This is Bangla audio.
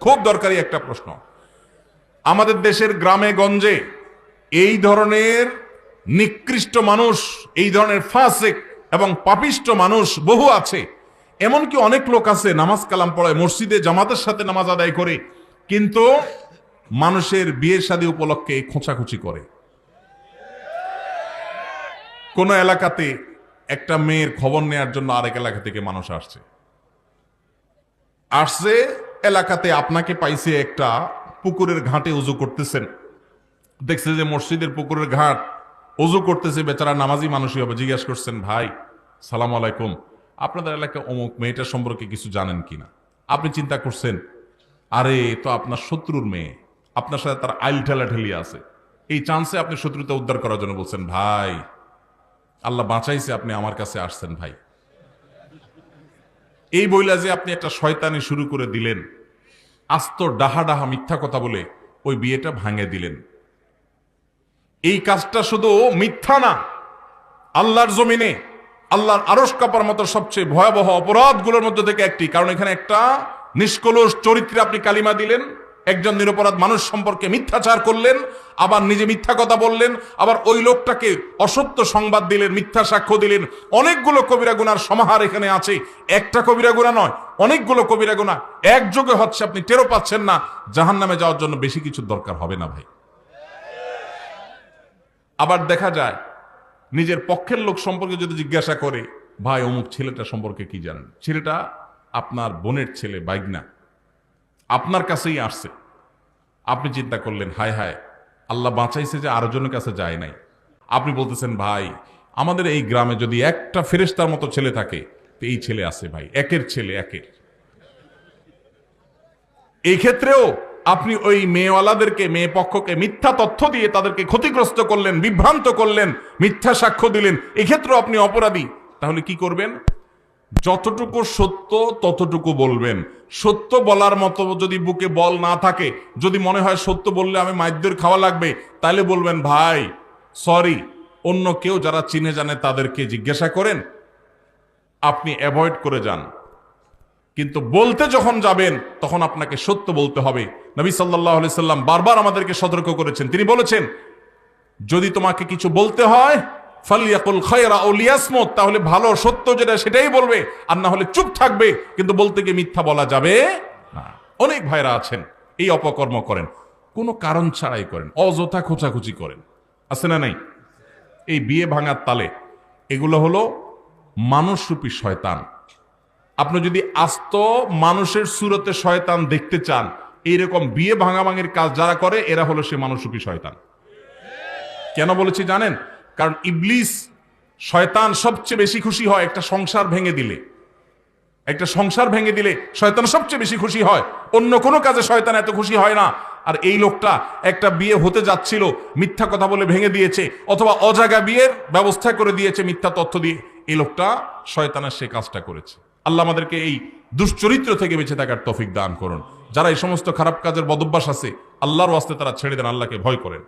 খুব দরকারি একটা প্রশ্ন। আমাদের দেশের গ্রামে গঞ্জে এই ধরনের নিকৃষ্ট মানুষ, এই ধরনের ফাসিক এবং পাপিষ্ট মানুষ বহু আছে। এমনকি অনেক লোক আছে নামাজ কালাম পড়ায়, মসজিদে জামাতের সাথে নামাজ আদায় করে, কিন্তু মানুষের বিয়ে শাদী উপলক্ষে খোঁচাখুচি করে। কোন এলাকাতে একটা মেয়ের খবর নেয়ার জন্য আরেক এলাকা থেকে মানুষ আসছে এলাকাতে আপনাকে পাইছে একটা পুকুরের ঘাটে উজু করতেছেন, দেখছে যে মসজিদের পুকুরের ঘাট উজু করতেছে, বেচারা নামাজি মানুষই হবে। জিজ্ঞেস করছেন, ভাই সালাম আলাইকুম, আপনাদের এলাকায় অমুক মেয়েটার সম্পর্কে কিছু জানেন কিনা? আপনি চিন্তা করছেন, আরে তো আপনার শত্রুর মেয়ে, আপনার সাথে তার আইল ঠেলাঠেলি আছে। এই চান্সে আপনি শত্রুতা উদ্ধার করার জন্য বলছেন, ভাই আল্লাহ বাঁচাইছে, আপনি আমার কাছে আসছেন ভাই। এই বইলা যে আপনি একটা শয়তানি শুরু করে দিলেন, আস্ত ডাহা ডাহা মিথ্যা কথা বলে ওই বিয়েটা ভাঙে দিলেন। এই কাজটা শুধু মিথ্যা না, আল্লাহর জমিনে আল্লাহর আরশ কাঁপার মতো সবচেয়ে ভয়াবহ অপরাধগুলোর মধ্যে থেকে একটি। কারণ এখানে একটা নিষ্কলুষ চরিত্রে আপনি কালিমা দিলেন, একজন নিরপরাধ মানুষ সম্পর্কে মিথ্যাচার করলেন, আবার নিজে মিথ্যা কথা বললেন, আবার ওই লোকটাকে অসত্য সংবাদ দিলেন, মিথ্যা সাক্ষ্য দিলেন। অনেকগুলো কবিরা গুনার সমাহার এখানে আছে। একটা কবিরা গুনাহ নয়, অনেকগুলো কবিরা গুনাহ একযোগে হচ্ছে, আপনি টেরও পাচ্ছেন না। জাহান্নামে যাওয়ার জন্য বেশি কিছু দরকার হবে না ভাই। আবার দেখা যায় নিজের পক্ষের লোক সম্পর্কে যদি জিজ্ঞাসা করে, ভাই অমুক ছেলেটা সম্পর্কে কি জানেন? ছেলেটা আপনার বোনের ছেলে, বাইগনা, আপনার কাছেই আসছে। আপনি চিন্তা করলেন, হায় হায় আল্লাহ বাঁচাইছে যে আরো জনের কাছে যায় নাই। আপনি বলতেছেন, ভাই আমাদের এই গ্রামে যদি একটা ফেরেশতার মতো ছেলে থাকে তো এই ছেলে আছে ভাই, একের ছেলে একের। এই ক্ষেত্রেও আপনি ওই মেয়েওয়ালাদেরকে, মেয়ে পক্ষকে মিথ্যা তথ্য দিয়ে তাদেরকে ক্ষতিগ্রস্ত করলেন, বিভ্রান্ত করলেন, মিথ্যা সাক্ষ্য দিলেন। এক্ষেত্রেও আপনি অপরাধী। তাহলে কি করবেন? যতটুকু সত্য ততটুকু বলবেন। সত্য বলার মতো যদি বুকে বল না থাকে, যদি মনে হয় সত্য বললে আমি মাইদ্যের খাওয়া লাগবে, তাহলে বলবেন, ভাই সরি, অন্য কেউ যারা চিনে জানে তাদেরকে জিজ্ঞাসা করেন, আপনি অ্যাভয়েড করে যান। কিন্তু বলতে যখন যাবেন তখন আপনাকে সত্য বলতে হবে। নবী সাল্লাল্লাহু আলাইহি সাল্লাম বারবার আমাদেরকে সতর্ক করেছেন। তিনি বলেছেন, যদি তোমাকে কিছু বলতে হয় ফালিয়াকুল খায়রা আও লিয়াসমুত, তাহলে ভালো সত্য যেটা সেটাই বলবে, আর না হলে চুপ থাকবে। কিন্তু বলতে গিয়ে মিথ্যা বলা যাবে না। অনেক ভাইরা আছেন এই অপকর্ম করেন, কোনো কারণ ছাড়াই করেন, অযথা খোঁচাখুচি করেন, আছে না নাই? এই বিয়ে ভাঙার তালে এগুলো হলো মানুষরূপী শয়তান। আপনি যদি আস্ত মানুষের সুরতে শয়তান দেখতে চান, এইরকম বিয়ে ভাঙাভাঙির কাজ যারা করে এরা হলো সে মানুষরূপী শয়তান। কেন বলেছি জানেন? কারণ ইবলিস শয়তান সবচেয়ে বেশি খুশি হয় একটা সংসার ভেঙে দিলে। একটা সংসার ভেঙে দিলে শয়তান সবচেয়ে বেশি খুশি হয়, অন্য কোনো কাজে শয়তান এত খুশি হয় না। আর এই লোকটা একটা বিয়ে হতে যাচ্ছিল, মিথ্যা কথা বলে ভেঙে দিয়েছে, অথবা অজাগা বিয়ের ব্যবস্থা করে দিয়েছে মিথ্যা তথ্য দিয়ে। এই লোকটা শয়তানের সে কাজটা করেছে। আল্লাহ আমাদেরকে এই দুশ্চরিত্র থেকে বেঁচে থাকার তৌফিক দান করুন। যারা এই সমস্ত খারাপ কাজের বদভ্যাস আছে, আল্লাহর ওয়াস্তে তারা ছেড়ে দেন, আল্লাহকে ভয় করেন।